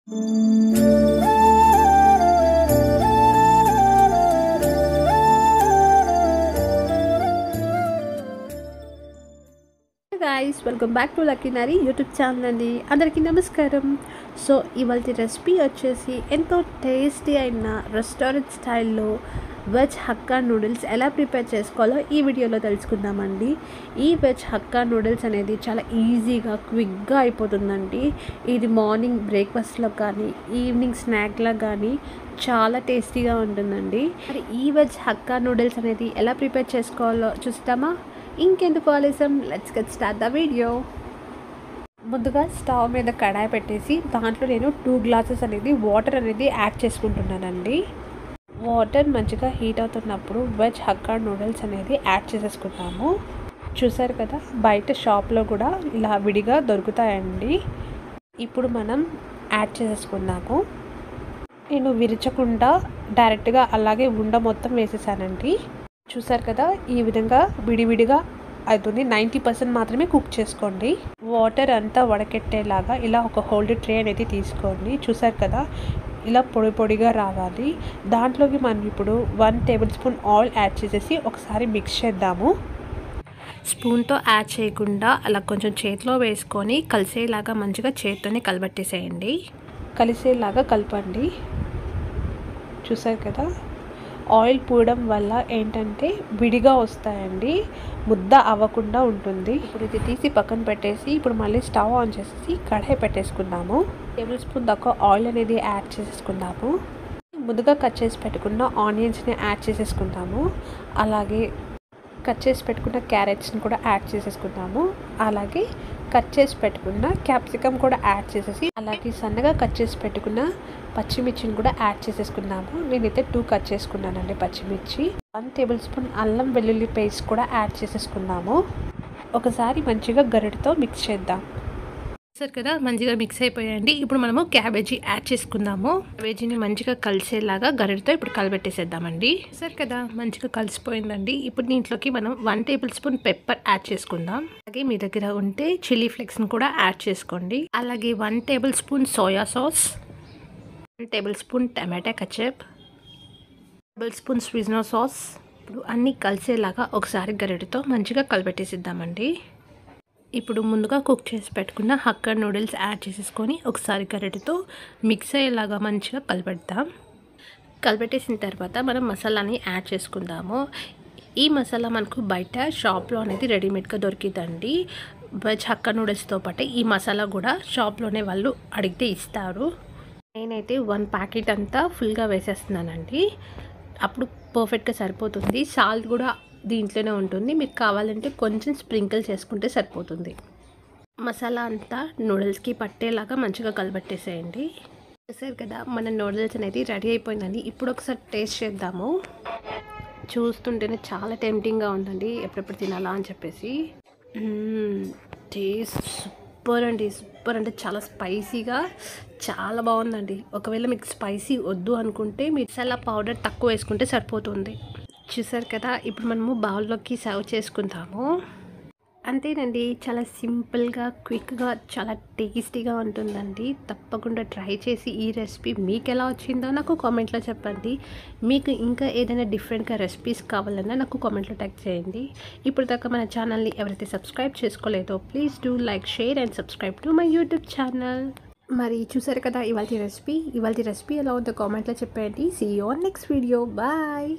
Guys, welcome back to lucky Nari YouTube channel అండి. అందరికీ నమస్కారం. సో ఇవాళ రెసిపీ వచ్చేసి ఎంతో టేస్టీ అయిన రెస్టారెంట్ స్టైల్లో వెజ్ హక్కా నూడిల్స్ ఎలా ప్రిపేర్ చేసుకోవాలో ఈ వీడియోలో తెలుసుకుందామండి. ఈ వెజ్ హక్కా నూడిల్స్ అనేది చాలా ఈజీగా క్విక్గా అయిపోతుందండి. ఇది మార్నింగ్ బ్రేక్ఫాస్ట్లో కానీ ఈవినింగ్ స్నాక్లో కానీ చాలా టేస్టీగా ఉంటుందండి. మరి ఈ వెజ్ హక్కా నూడిల్స్ అనేది ఎలా ప్రిపేర్ చేసుకోవాలో చూస్తామా? ఇంకెందుకు ఆలస్యం, let's get start the video. ముందుగా స్టవ్ మీద కడాయి పెట్టేసి దాంట్లో నేను 2 గ్లాసెస్ అనేది వాటర్ అనేది యాడ్ చేసుకుంటున్నానండి. వాటర్ మంచిగా హీట్ అవుతున్నప్పుడు వెజ్ హక్కా నూడిల్స్ అనేది యాడ్ చేసేసుకుంటాము. చూసారు కదా, బయట షాప్లో కూడా ఇలా విడిగా దొరుకుతాయండి. ఇప్పుడు మనం యాడ్ చేసేసుకున్నాము. నేను విరచకుండా డైరెక్ట్గా అలాగే ఉండ మొత్తం వేసేసానండి. చూసారు కదా, ఈ విధంగా విడివిడిగా అవుతుంది. 90% మాత్రమే కుక్ చేసుకోండి. వాటర్ అంతా వడకెట్టేలాగా ఇలా ఒక హోల్డ్ ట్రే అనేది తీసుకోండి. చూసారు కదా, ఇలా పొడి పొడిగా రావాలి. దాంట్లోకి మనం ఇప్పుడు 1 టేబుల్ స్పూన్ ఆయిల్ యాడ్ చేసేసి ఒకసారి మిక్స్ చేద్దాము. స్పూన్తో యాడ్ చేయకుండా అలా కొంచెం చేతిలో వేసుకొని కలిసేలాగా మంచిగా చేతితోనే కలబెట్టేసేయండి. కలిసేలాగా కలపండి. చూసారు కదా, ఆయిల్ పూయడం వల్ల ఏంటంటే విడిగా వస్తాయండి, ముద్ద అవ్వకుండా ఉంటుంది. ఇప్పుడు ఇది తీసి పక్కన పెట్టేసి ఇప్పుడు మళ్ళీ స్టవ్ ఆన్ చేసేసి కడాయి పెట్టేసుకున్నాము. 1 టేబుల్ స్పూన్ దాకా ఆయిల్ అనేది యాడ్ చేసేసుకున్నాము. ముందుగా కట్ చేసి పెట్టుకున్న ఆనియన్స్ని యాడ్ చేసేసుకుంటాము. అలాగే కట్ చేసి పెట్టుకున్న క్యారెట్స్ని కూడా యాడ్ చేసేసుకుంటాము. అలాగే కట్ చేసి పెట్టుకున్న క్యాప్సికమ్ కూడా యాడ్ చేసేసి అలాగే సన్నగా కట్ చేసి పెట్టుకున్న పచ్చిమిర్చిని కూడా యాడ్ చేసేసుకున్నాము. నేనైతే 2 కట్ చేసుకున్నానండి పచ్చిమిర్చి. 1 టేబుల్ స్పూన్ అల్లం వెల్లుల్లి పేస్ట్ కూడా యాడ్ చేసేసుకున్నాము. ఒకసారి మంచిగా గరిటతో మిక్స్ చేద్దాం. సరే కదా, మంచిగా మిక్స్ అయిపోయాయండి. ఇప్పుడు మనము క్యాబేజీ యాడ్ చేసుకుందాము. క్యాబేజీని మంచిగా కలిసేలాగా గరిటతో ఇప్పుడు కలబెట్టేసేద్దామండి. సరే కదా, మంచిగా కలిసిపోయిందండి. ఇప్పుడు దీంట్లోకి మనం 1 టేబుల్ స్పూన్ పెప్పర్ యాడ్ చేసుకుందాం. అలాగే మీ దగ్గర ఉంటే చిల్లీ ఫ్లేక్స్ని కూడా యాడ్ చేసుకోండి. అలాగే 1 tablespoon soya sauce, 1 tablespoon tomato ketchup, 1 tablespoon స్విజ్నో సాస్. ఇప్పుడు అన్నీ కలిసేలాగా ఒకసారి గరిటతో మంచిగా కలిపెట్టేసిద్దామండి. ఇప్పుడు ముందుగా కుక్ చేసి పెట్టుకున్న హక్కా నూడిల్స్ యాడ్ చేసేసుకొని ఒకసారి గరిటెతో మిక్స్ అయ్యేలాగా మంచిగా కలిపెడతాం. కలిపెట్టేసిన తర్వాత మనం మసాలాని యాడ్ చేసుకుందాము. ఈ మసాలా మనకు బయట షాప్లో అనేది రెడీమేడ్గా దొరికిందండి. వెజ్ హక్కా నూడిల్స్తో పాటు ఈ మసాలా కూడా షాప్లోనే వాళ్ళు అడిగితే ఇస్తారు. నేనైతే 1 ప్యాకెట్ అంతా ఫుల్గా వేసేస్తున్నానండి. అప్పుడు పర్ఫెక్ట్గా సరిపోతుంది. సాల్ట్ కూడా దీంట్లోనే ఉంటుంది. మీకు కావాలంటే కొంచెం స్ప్రింకిల్ చేసుకుంటే సరిపోతుంది. మసాలా అంతా నూడిల్స్కి పట్టేలాగా మంచిగా కలబెట్టేసేయండి. చూసారు కదా, మన నూడిల్స్ అనేది రెడీ అయిపోయిందండి. ఇప్పుడు ఒకసారి టేస్ట్ చేద్దాము. చూస్తుంటేనే చాలా టెంప్టింగ్గా ఉందండి, ఎప్పుడెప్పుడు తినాలా అని చెప్పేసి. టేస్ట్ సూపర్ అండి, సూపర్ అంటే చాలా స్పైసీగా చాలా బాగుందండి. ఒకవేళ మీకు స్పైసీ వద్దు అనుకుంటే మసాలా పౌడర్ తక్కువ వేసుకుంటే సరిపోతుంది. చూసారు కదా, ఇప్పుడు మనము బౌల్లోకి సర్వ్ చేసుకుంటాము. అంతేనండి, చాలా సింపుల్గా క్విక్గా చాలా టేస్టీగా ఉంటుందండి. తప్పకుండా ట్రై చేసి ఈ రెసిపీ మీకు ఎలా వచ్చిందో నాకు కామెంట్లో చెప్పండి. మీకు ఇంకా ఏదైనా డిఫరెంట్గా రెసిపీస్ కావాలన్నా నాకు కామెంట్లో ట్యాగ్ చేయండి. ఇప్పుడు దాకా మన ఛానల్ని ఎవరైతే సబ్స్క్రైబ్ చేసుకోలేదో please do like, share and subscribe to my YouTube channel. మరి చూసారు కదా ఇవాళ రెసిపీ ఎలా ఉందో కామెంట్లో చెప్పండి. See you on next video. Bye.